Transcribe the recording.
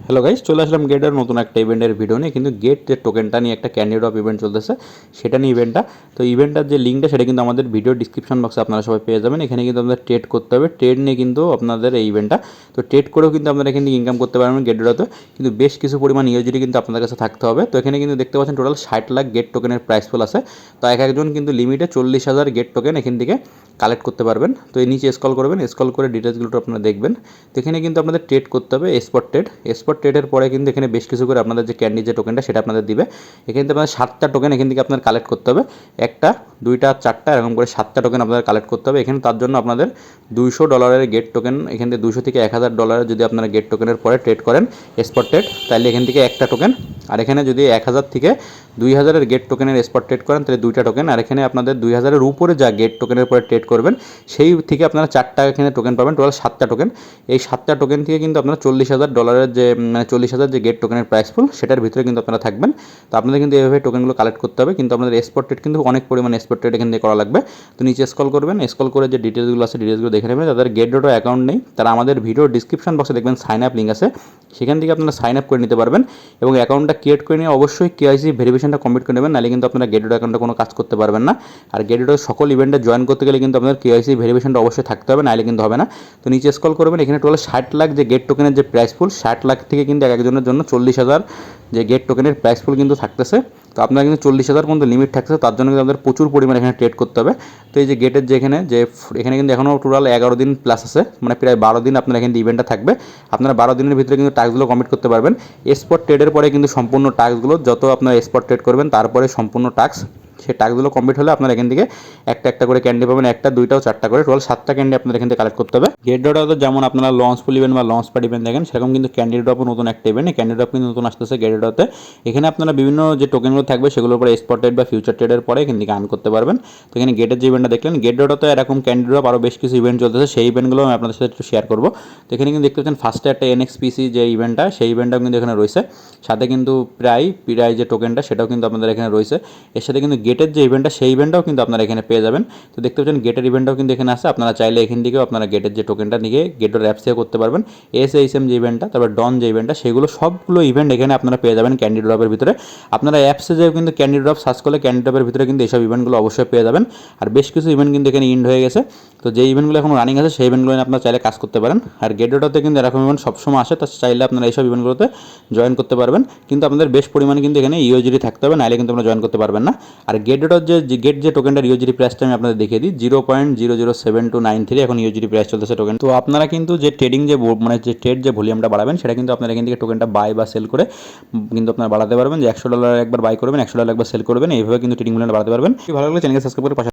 Hello guys, চলে আসলাম গেটের নতুন একটা ইভেন্টের ভিডিও নিয়ে। কিন্তু গেট যে টোকেনটা নিয়ে একটা ক্যান্ডিডেট অফ ইভেন্ট চলতেছে, সেটা নিয়ে ইভেন্টটা। তো ইভেন্টার যে লিঙ্কটা সেটা কিন্তু আমাদের ভিডিও ডিসক্রিপশন বক্সে আপনারা সবাই পেয়ে যাবেন। এখানে কিন্তু আপনাদের ট্রেড করতে হবে, ট্রেড নিয়ে কিন্তু আপনাদের এই ইভেন্টটা। তো ট্রেড করেও কিন্তু আপনারা এখানে ইনকাম করতে পারবেন গেটডোতে, কিন্তু বেশ কিছু পরিমাণ ইউজিডি কিন্তু আপনাদের কাছে থাকতে হবে। তো এখানে কিন্তু দেখতে পাচ্ছেন টোটাল 60 লাখ গেট টোকেনের প্রাইস ফুল আছে। তো একজন কিন্তু লিমিটে 40,000 গেট টোকেন এখান থেকে কালেক্ট করতে পারবেন। তো এই নিচে স্ক্রল করবেন, স্ক্রল করে ডিটেলসগুলো আপনারা দেখবেন। তো এখানে কিন্তু আপনাদের ট্রেড করতে হবে স্পট ট্রেডের পরে কিন্তু এখানে বেশ কিছু করে আপনাদের যে ক্যান্ডি যে টোকেনটা সেটা আপনাদের দিবে। এখান থেকে আপনাদের 7টা টোকেন এখান থেকে আপনার কালেক্ট করতে হবে। একটা, দুইটা, চারটা, এরকম করে 7টা টোকেন আপনাদের কালেক্ট করতে হবে। এখানে তার জন্য আপনাদের $200 গেট টোকেন, এখান থেকে 200 থেকে $1000 যদি আপনারা গেট টোকেনের পরে ট্রেড করেন স্পট ট্রেড, তাহলে এখান থেকে একটা টোকেন। আর এখানে যদি 1000 থেকে 2000 গেট টোকেনের স্পট ট্রেড করেন তাহলে 2টা টোকেন। আর এখানে আপনাদের 2000 উপরে যা গেট টোকেনের পরে ট্রেড করবেন সেই থেকে আপনারা 4টা এখানে টোকেন পাবেন, টোটাল 7টা টোকেন। এই 7টা টোকেন থেকে কিন্তু আপনারা $40,000 যে 40,000 যে গেট টোকেনের প্রাইস ফুল সেটার ভিতরে কিন্তু আপনারা থাকবেন। তো আপনাদের কিন্তু এইভাবে টোকেনগুলো কালেক্ট করতে হবে, কিন্তু আপনাদের স্পট ট্রেড কিন্তু অনেক পরিমাণ স্পট ট্রেড এখান থেকে করা লাগবে। তো নিচে স্ক্রল করবেন, স্ক্রল করে যে ডিটেলসগুলো আছে ডিটেলসগুলো দেখে নেবেন। যাদের গেট ডট অ্যাকাউন্ট নেই তারা আমাদের ভিডিও ডিসক্রিপশন বক্সে দেখবেন সাইন আপ লিঙ্ক আছে, সেখান থেকে আপনারা সাইন আপ করে নিতে পারবেন এবং অ্যাকাউন্টটা ক্রিয়েট করে নিয়ে অবশ্যই কেওয়াইসি ভেরিফিকেশনটা কমপ্লিট করে নেবেন, নাহলে কিন্তু আপনারা গেট ডট অ্যাকাউন্টে কোনো কাজ করতে পারবেন না। আর গেট ডট সকল ইভেন্টে জয়েন করতে গেলে কিন্তু আপনাদের কেওয়াইসি ভেরিফিকেশনটা অবশ্যই থাকতে হবে, নাহলে কিন্তু হবে না। তো নিচে স্ক্রল করবেন, এখানে টোটাল 60 লাখ যে গেট টোকেনের যে প্রাইস ফুল, 60 লাখ থেকে কিন্তু একজনের জন্য 40,000 যে গেট টোকেনের প্রাইস ফুল কিন্তু থাকতেছে। তো আপনারা কিন্তু 40,000 পর্যন্ত লিমিট থাকতেছে, তার জন্য কিন্তু আমাদের প্রচুর পরিমাণে এখানে ট্রেড করতে হবে। তো এই যে গেটের যে এখানে কিন্তু এখনও টোটাল 11 দিন প্লাস আছে, মানে প্রায় 12 দিন আপনার এখানে ইভেন্টটা থাকবে। আপনারা 12 দিনের ভিতরে কিন্তু টাস্কগুলো কমপ্লিট করতে পারবেন। স্পট ট্রেডের পরে কিন্তু সম্পূর্ণ টাস্কগুলো যত আপনারা স্পট ট্রেড করবেন তারপরে সম্পূর্ণ টাস্ক, সেই টাস্কগুলো কমপ্লিট হলে আপনারা এখান থেকে একটা একটা করে ক্যান্ডি পাবেন, একটা, দুইটা ও চারটা করে, টোটাল 7টা ক্যান্ডি আপনাদের এখান থেকে কালেক্ট করতে হবে। গেট ডট তো যেমন আপনারা লঞ্চ ফুল ইভেন্ট বা লঞ্চ প্যাড ইভেন্ট দেখেন, সেরকম কিন্তু ক্যান্ডি ড্রপও নতুন একটা ইভেন্ট। ক্যান্ডি ড্রপ কিন্তু নতুন আসতেছে গেট ডটে। এখানে আপনারা বিভিন্ন যে টোকেনগুলো থাকবে সেগুলোর উপরে স্পট ট্রেড বা ফিউচার ট্রেডের পরে এখান থেকে আর্ন করতে পারবেন। তো এখানে গেটের যে ইভেন্টটা দেখলেন, গেট ডটে এরকম ক্যান্ডি ড্রপ আরও বেশ কিছু ইভেন্ট চলতেছে, সেই ইভেন্টগুলো আমি আপনাদের সাথে একটু শেয়ার করবো। তো এখানে কিন্তু দেখতে পাচ্ছেন ফার্স্টে একটা এনএক্সপিসি যে ইভেন্টটা, সেই ইভেন্টটাও কিন্তু এখানে রয়েছে, সাথে কিন্তু প্রায় যে টোকেনটা সেটাও কিন্তু আপনাদের এখানে রয়েছে। এর সাথে কিন্তু গেটের যে ইভেন্টটা সেই ইভেন্টটাও কিন্তু আপনারা এখানে পেয়ে যাবেন। তো দেখতে পাচ্ছেন গেটের ইভেন্টটাও কিন্তু এখানে আছে, আপনারা চাইলে এখান থেকেও আপনারা গেটের যে টোকেনটা নিয়ে গেটের অ্যাপ থেকে করতে পারবেন। এসএইচএম যে ইভেন্টটা, তারপর ডন যে ইভেন্টটা, সেগুলো সবগুলো ইভেন্ট এখানে আপনারা পেয়ে যাবেন ক্যান্ডি ড্রপের ভিতরে। আপনারা অ্যাপসে যে কিন্তু ক্যান্ডি ড্রপ সার্চ করলে ক্যান্ডি ড্রপের ভিতরে কিন্তু এইসব ইভেন্টগুলো অবশ্যই পেয়ে যাবেন। আর বেশ কিছু ইভেন্ট কিন্তু এখানে ইন্ড হয়ে গেছে। তো যে ইভেন্টগুলো এখন রানিং আছে সেই ইভেন্টগুলো আপনারা চাইলে কাজ করতে পারেন। আর গেট ডটে কিন্তু এরকম ইভেন্ট সবসময় আসে, তো চাইলে আপনারা এইসব ইভেন্টগুলোতে জয়েন করতে পারবেন। কিন্তু আপনাদের বেশ পরিমাণে কিন্তু এখানে ইউজিডি থাকতে হবে, নাহলে কিন্তু আপনারা জয়েন করতে পারবেন না। আর গেট ডটের যে টোকেনটার ইউজিডি প্রাইসটা আমি আপনাদের দেখিয়ে দিই, 0.00729 এখন ইউজিডি প্রাইস চলতেছে টোকেন। তো আপনারা কিন্তু যে ট্রেডিং যে মানে যে ট্রেড যে ভলিউমটা বাড়াবেন সেটা কিন্তু আপনারা এখান থেকে টোকেনটা বাই বা সেল করে কিন্তু আপনারা বাড়াতে পারবেন। যে $100 একবার বাই করবেন, $100 একবার সেল করবেন, এইভাবে কিন্তু ট্রেডিং ভলিউমটা বাড়াতে পারবেন। ভালো লাগলে চ্যানেলকে সাবস্ক্রাইব করে পাশে